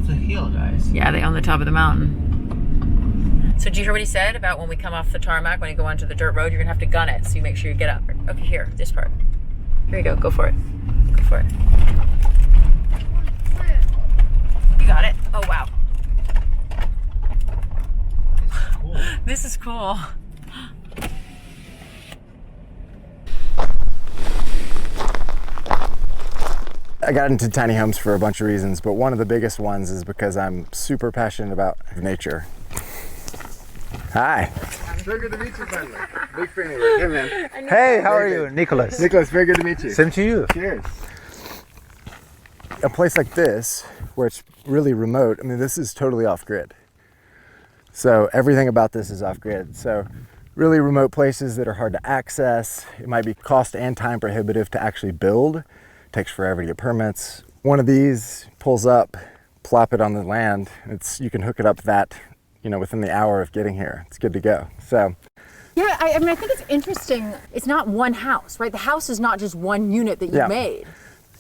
the hill, guys. Yeah, they own the top of the mountain. So did you hear what he said about when we come off the tarmac, when you go onto the dirt road, you're gonna have to gun it, so you make sure you get up. Okay, here, this part. Here you go for it. Go for it. You got it? Oh, wow. Cool. This is cool. I got into tiny homes for a bunch of reasons, but one of the biggest ones is because I'm super passionate about nature. Hi. Very good to meet you, finally. Big fan of you. Hey, man. Hey, how are you, Nicholas? Nicholas, very good to meet you. Same to you. Cheers. A place like this, where it's really remote, I mean, this is totally off-grid. So everything about this is off-grid. So really remote places that are hard to access, it might be cost and time prohibitive to actually build. Takes forever to get permits. One of these pulls up, plop it on the land. You can hook it up within the hour of getting here. It's good to go. So. Yeah, I mean, I think it's interesting. It's not one house, right? The house is not just one unit that you made.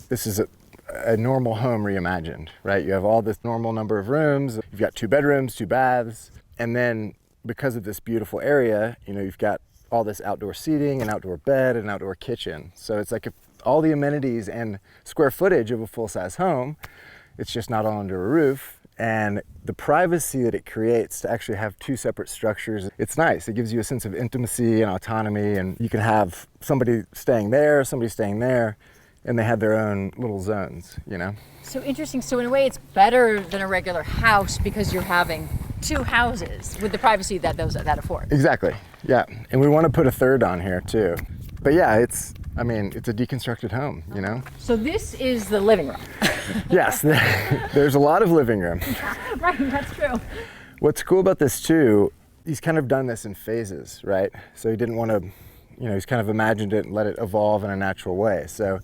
This is a normal home reimagined, right? You have all this normal number of rooms. You've got 2 bedrooms, 2 baths. And then because of this beautiful area, you've got all this outdoor seating, an outdoor bed, an outdoor kitchen. So it's like all the amenities and square footage of a full-size home. It's just not all under a roof. And the privacy that it creates to actually have 2 separate structures, it's nice. It gives you a sense of intimacy and autonomy, and you can have somebody staying there, somebody staying there, and they have their own little zones, So interesting. So in a way, it's better than a regular house because you're having 2 houses with the privacy that afford. Exactly, yeah. And we want to put a third on here too. But yeah, it's a deconstructed home, So this is the living room. Yes, there's a lot of living room. Right, that's true. What's cool about this too, he's kind of done this in phases, right? So he didn't want to, he's kind of imagined it and let it evolve in a natural way. So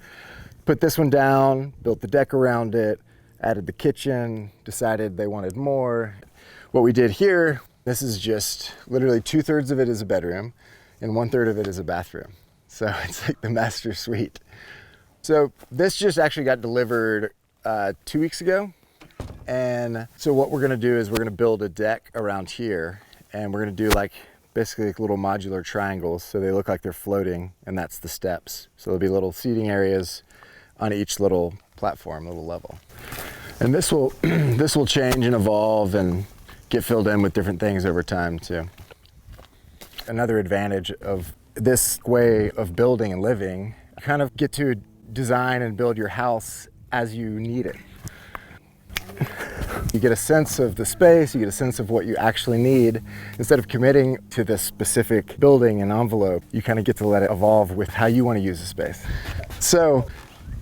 put this one down, built the deck around it, added the kitchen, decided they wanted more. What we did here, this is just literally 2/3 of it is a bedroom and 1/3 of it is a bathroom. So it's like the master suite. So this just actually got delivered 2 weeks ago. And so what we're gonna do is we're gonna build a deck around here, and we're gonna do basically little modular triangles so they look like they're floating, and that's the steps. So there'll be little seating areas on each little platform, little level. And this will this will change and evolve and get filled in with different things over time too. Another advantage of this way of building and living, you kind of get to design and build your house as you need it. You get a sense of the space, you get a sense of what you actually need. Instead of committing to this specific building and envelope, you kind of get to let it evolve with how you want to use the space. So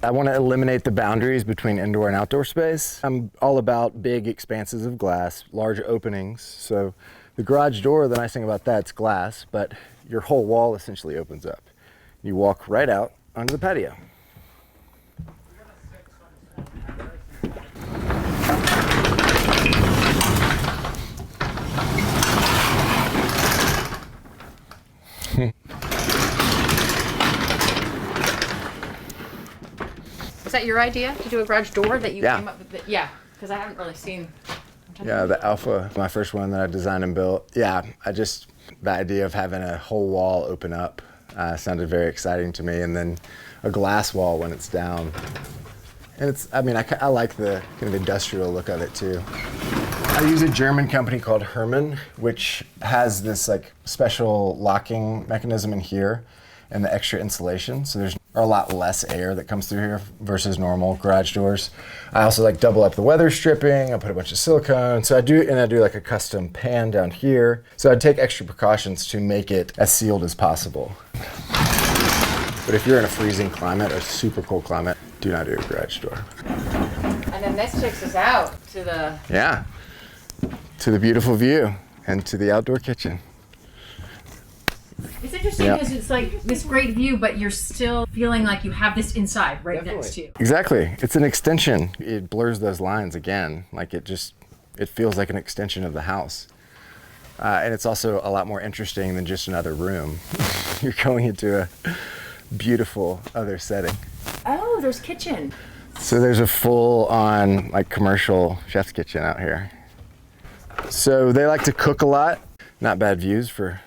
I want to eliminate the boundaries between indoor and outdoor space. I'm all about big expanses of glass, large openings. So the garage door, the nice thing about that, it's glass, but your whole wall essentially opens up. You walk right out onto the patio. Was that your idea to do a garage door that you Yeah. came up with? Yeah, because I haven't really seen. Yeah, the Alpha, my first one that I designed and built. Yeah, the idea of having a whole wall open up sounded very exciting to me, and then a glass wall when it's down. And I like the kind of industrial look of it too. I use a German company called Herman, which has this special locking mechanism in here and the extra insulation. So there's a lot less air that comes through here versus normal garage doors. I also double up the weather stripping. I put a bunch of silicone. So I do a custom pan down here. So I take extra precautions to make it as sealed as possible. But if you're in a freezing climate or super cold climate, do not do a garage door. And then this takes us out to the... Yeah, to the beautiful view and to the outdoor kitchen. It's interesting because it's this great view, but you're still feeling like you have this inside next to you. Exactly. It's an extension. It blurs those lines again. It feels like an extension of the house. And it's also a lot more interesting than just another room. You're going into a beautiful other setting. Oh, there's kitchen. So there's a full-on like commercial chef's kitchen out here. So they like to cook a lot. Not bad views for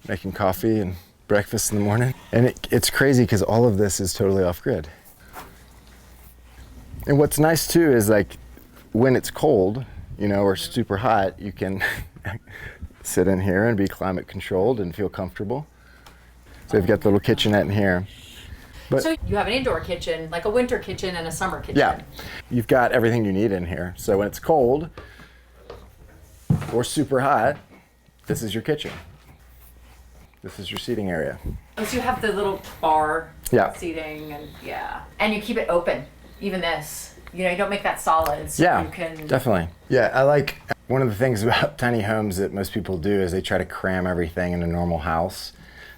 making coffee and breakfast in the morning. And it's crazy because all of this is totally off-grid. And what's nice too is like when it's cold, you know, or super hot, you can sit in here and be climate controlled and feel comfortable. So you've got the little kitchenette in here. But so you have an indoor kitchen, like a winter kitchen and a summer kitchen. yeah, you've got everything you need in here. So when it's cold or super hot, this is your kitchen. This is your seating area. Oh, so you have the little bar Yeah. seating and you keep it open, even this. You know, you don't make that solid. So Yeah, you can... definitely. Yeah, I like, one of the things about tiny homes that most people do is they try to cram everything in a normal house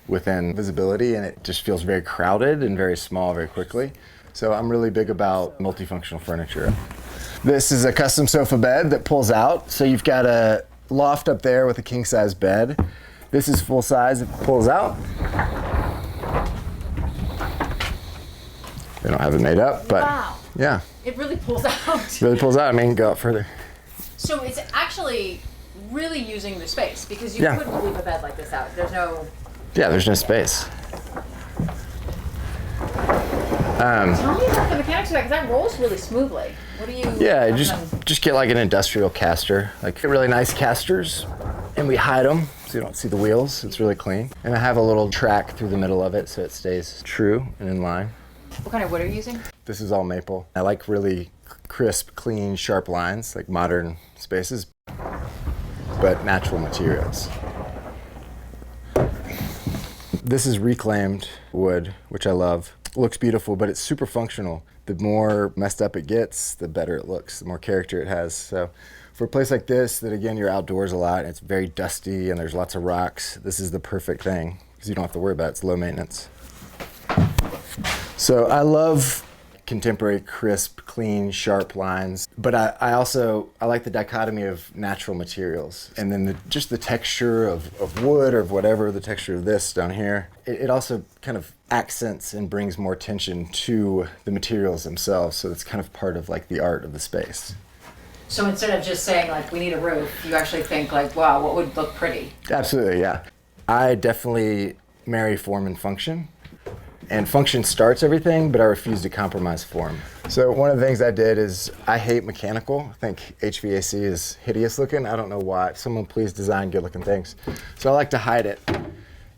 within visibility, and it just feels very crowded and very small very quickly. So I'm really big about multifunctional furniture. This is a custom sofa bed that pulls out. So you've got a loft up there with a king size bed. This is full size, it pulls out. They don't have it made up, but wow. Yeah. It really pulls out. It really pulls out. I mean, go out further. So it's actually really using the space because you Yeah. couldn't leave a bed like this out. There's no... Yeah, there's no space. Tell me about the mechanics of that, because that rolls really smoothly. What do you... Yeah, just get like an industrial caster, like really nice casters, and we hide them so you don't see the wheels. It's really clean. And I have a little track through the middle of it so it stays true and in line. What kind of wood are you using? This is all maple. I like really crisp, clean, sharp lines, like modern spaces, but natural materials. This is reclaimed wood, which I love. Looks beautiful, but it's super functional. The more messed up it gets, the better it looks, the more character it has. So for a place like this, that again, you're outdoors a lot, and it's very dusty and there's lots of rocks, this is the perfect thing because you don't have to worry about it. It's low maintenance. So I love contemporary, crisp, clean, sharp lines, but I like the dichotomy of natural materials, and then just the texture of wood or of whatever, the texture of this down here. It also kind of accents and brings more attention to the materials themselves, so it's kind of part of like the art of the space. So instead of just saying like, we need a roof, you actually think like, wow, what would look pretty? Absolutely, yeah. I definitely marry form and function. And function starts everything, but I refuse to compromise form. So one of the things I did is I hate mechanical. I think HVAC is hideous looking. I don't know why. Someone please design good looking things. So I like to hide it.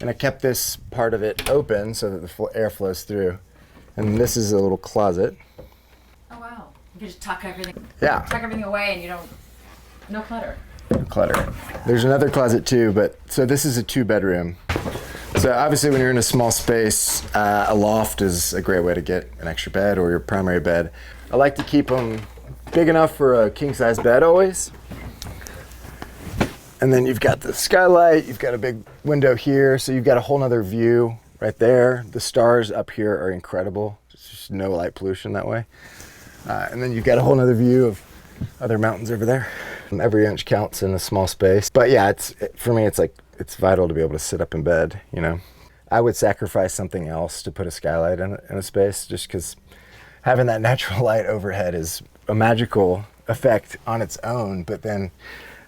And I kept this part of it open so that the air flows through. And this is a little closet. Oh wow, you can just tuck everything. Yeah. Tuck everything away and you don't, no clutter. No clutter. There's another closet too, but so this is a 2-bedroom. So obviously when you're in a small space, a loft is a great way to get an extra bed or your primary bed. I like to keep them big enough for a king-size bed always. And then you've got the skylight, you've got a big window here, so you've got a whole nother view right there. The stars up here are incredible. There's just no light pollution that way. And then you've got a whole nother view of other mountains over there. Every inch counts in a small space. But yeah, for me, it's like, it's vital to be able to sit up in bed, you know. I would sacrifice something else to put a skylight in a space, just because having that natural light overhead is a magical effect on its own, but then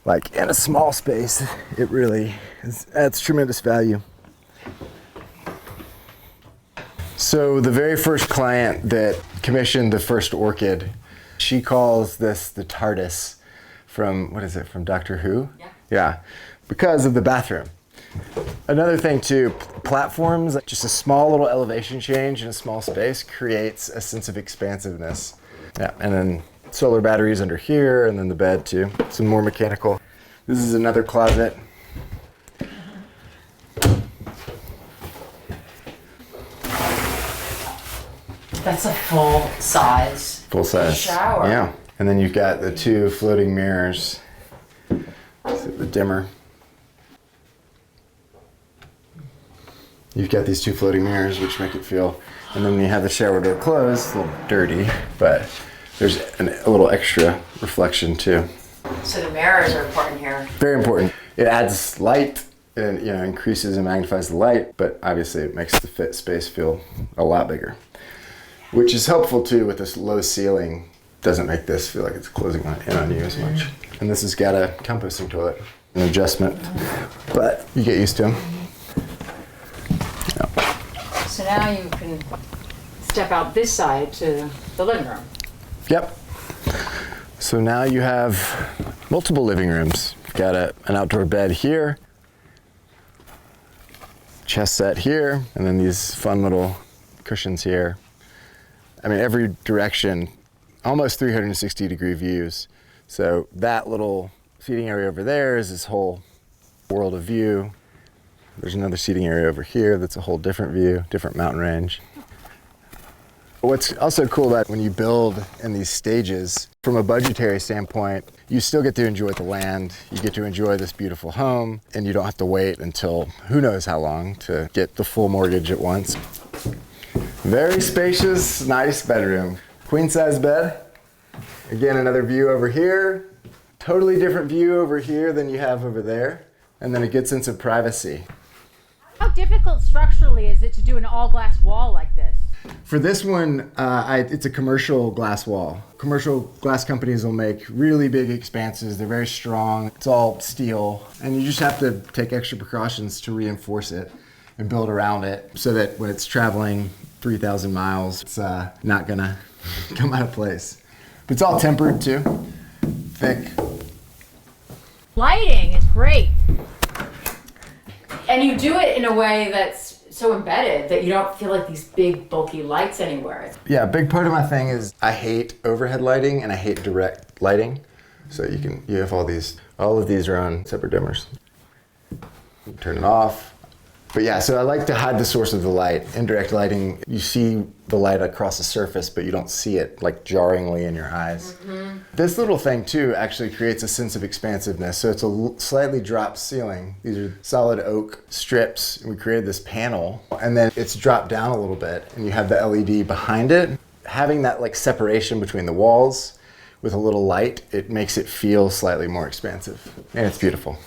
like in a small space, it really adds tremendous value. So the very first client that commissioned the first orchid, she calls this the TARDIS from, what is it, from Doctor Who? Yeah. Yeah, because of the bathroom. Another thing too, platforms, just a small little elevation change in a small space creates a sense of expansiveness. Yeah, and then solar batteries under here, and then the bed too. Some more mechanical. This is another closet. That's a full size. Full size. Shower. Yeah. And then you've got the 2 floating mirrors. The dimmer. You've got these 2 floating mirrors, which make it feel, and then when you have the shower door closed, it's a little dirty, but there's a little extra reflection too. So the mirrors are important here. Very important. It adds light and increases and magnifies the light, but obviously it makes the space feel a lot bigger. which is helpful too with this low ceiling. Doesn't make this feel like it's closing in on you as much. And this has got a composting toilet, an adjustment, but you get used to them. Yeah. So now you can step out this side to the living room. Yep. So now you have multiple living rooms. You've got an outdoor bed here, chest set here, and then these fun little cushions here. I mean, every direction, almost 360-degree views. So that little seating area over there is this whole world of view. There's another seating area over here that's a whole different view, different mountain range. What's also cool about when you build in these stages, from a budgetary standpoint, you still get to enjoy the land, you get to enjoy this beautiful home, and you don't have to wait until who knows how long to get the full mortgage at once. Very spacious, nice bedroom. Queen size bed. Again, another view over here. Totally different view over here than you have over there. And then it gets into privacy. How difficult structurally is it to do an all glass wall like this? For this one, it's a commercial glass wall. Commercial glass companies will make really big expanses. They're very strong. It's all steel. And you just have to take extra precautions to reinforce it and build around it so that when it's traveling 3,000 miles, it's not gonna come out of place. But it's all tempered too, thick. Lighting is great. And you do it in a way that's so embedded that you don't feel like these big bulky lights anywhere. Yeah, a big part of my thing is I hate overhead lighting and I hate direct lighting. So you have all of these are on separate dimmers. Turn it off. But yeah, so I like to hide the source of the light. Indirect lighting, you see the light across the surface, but you don't see it like jarringly in your eyes. Mm-hmm. This little thing too actually creates a sense of expansiveness. So it's a slightly dropped ceiling. These are solid oak strips. And we created this panel and then it's dropped down a little bit and you have the LED behind it. Having that like separation between the walls with a little light, it makes it feel slightly more expansive. And it's beautiful.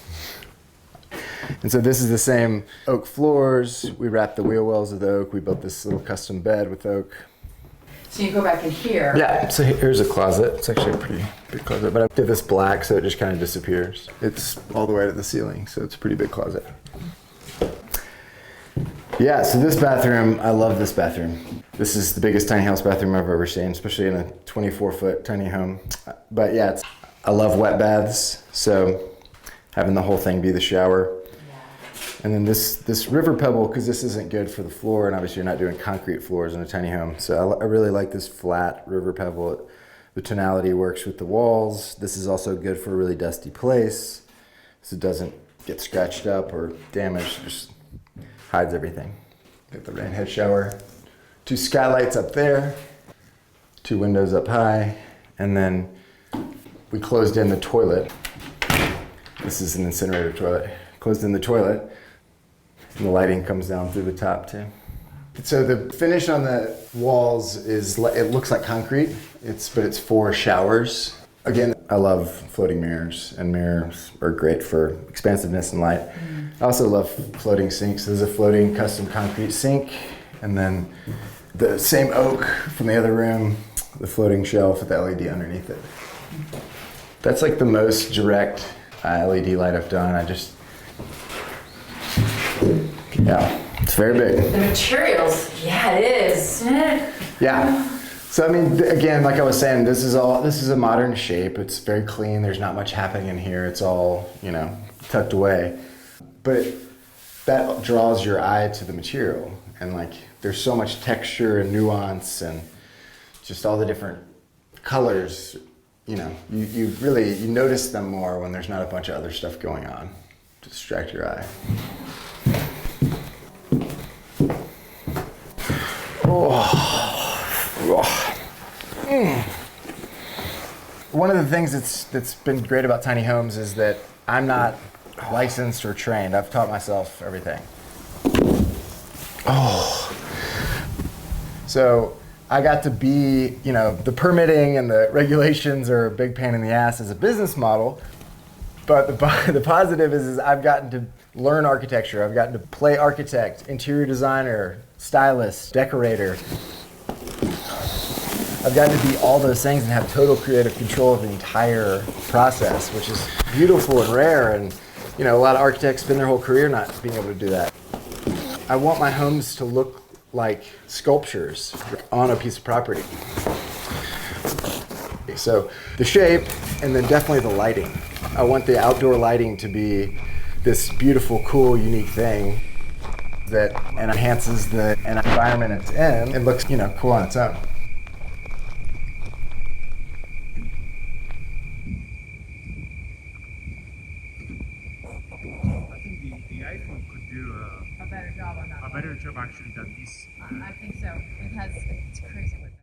And so this is the same oak floors. We wrapped the wheel wells with oak. We built this little custom bed with oak. So you go back in here. Yeah, so here's a closet. It's actually a pretty big closet, but I did this black so it just kind of disappears. It's all the way to the ceiling, so it's a pretty big closet. Yeah, so this bathroom, I love this bathroom. This is the biggest tiny house bathroom I've ever seen, especially in a 24-foot tiny home. But yeah, I love wet baths, so having the whole thing be the shower. And then this river pebble, because this isn't good for the floor, and obviously you're not doing concrete floors in a tiny home. So I really like this flat river pebble. The tonality works with the walls. This is also good for a really dusty place, so it doesn't get scratched up or damaged, just hides everything. Got the rain head shower. 2 skylights up there, 2 windows up high, and then we closed in the toilet. This is an incinerator toilet. Closed in the toilet. And the lighting comes down through the top too. So the finish on the walls is, it looks like concrete, but it's 4 showers. Again, I love floating mirrors, and mirrors are great for expansiveness and light. I also love floating sinks. There's a floating custom concrete sink, and then the same oak from the other room, the floating shelf with the LED underneath it. That's like the most direct LED light I've done. Yeah, it's very big. The materials, yeah, it is. Yeah. So I mean, again, like I was saying, this is a modern shape. It's very clean. There's not much happening in here. It's all, tucked away. But that draws your eye to the material, and like there's so much texture and nuance and just all the different colors. You notice them more when there's not a bunch of other stuff going on to distract your eye. One of the things that's been great about tiny homes is that I'm not licensed or trained. I've taught myself everything. So I got to be, the permitting and the regulations are a big pain in the ass as a business model. But the positive is I've gotten to learn architecture. I've gotten to play architect, interior designer, stylist, decorator. I've gotten to be all those things and have total creative control of the entire process, which is beautiful and rare. And you know, a lot of architects spend their whole career not being able to do that. I want my homes to look like sculptures on a piece of property. So the shape, and then definitely the lighting. I want the outdoor lighting to be this beautiful, cool, unique thing that enhances the environment it's in and looks, you know, cool on its own. I think the iPhone could do A better job on that. a better job actually than this. I think so. It's crazy with it.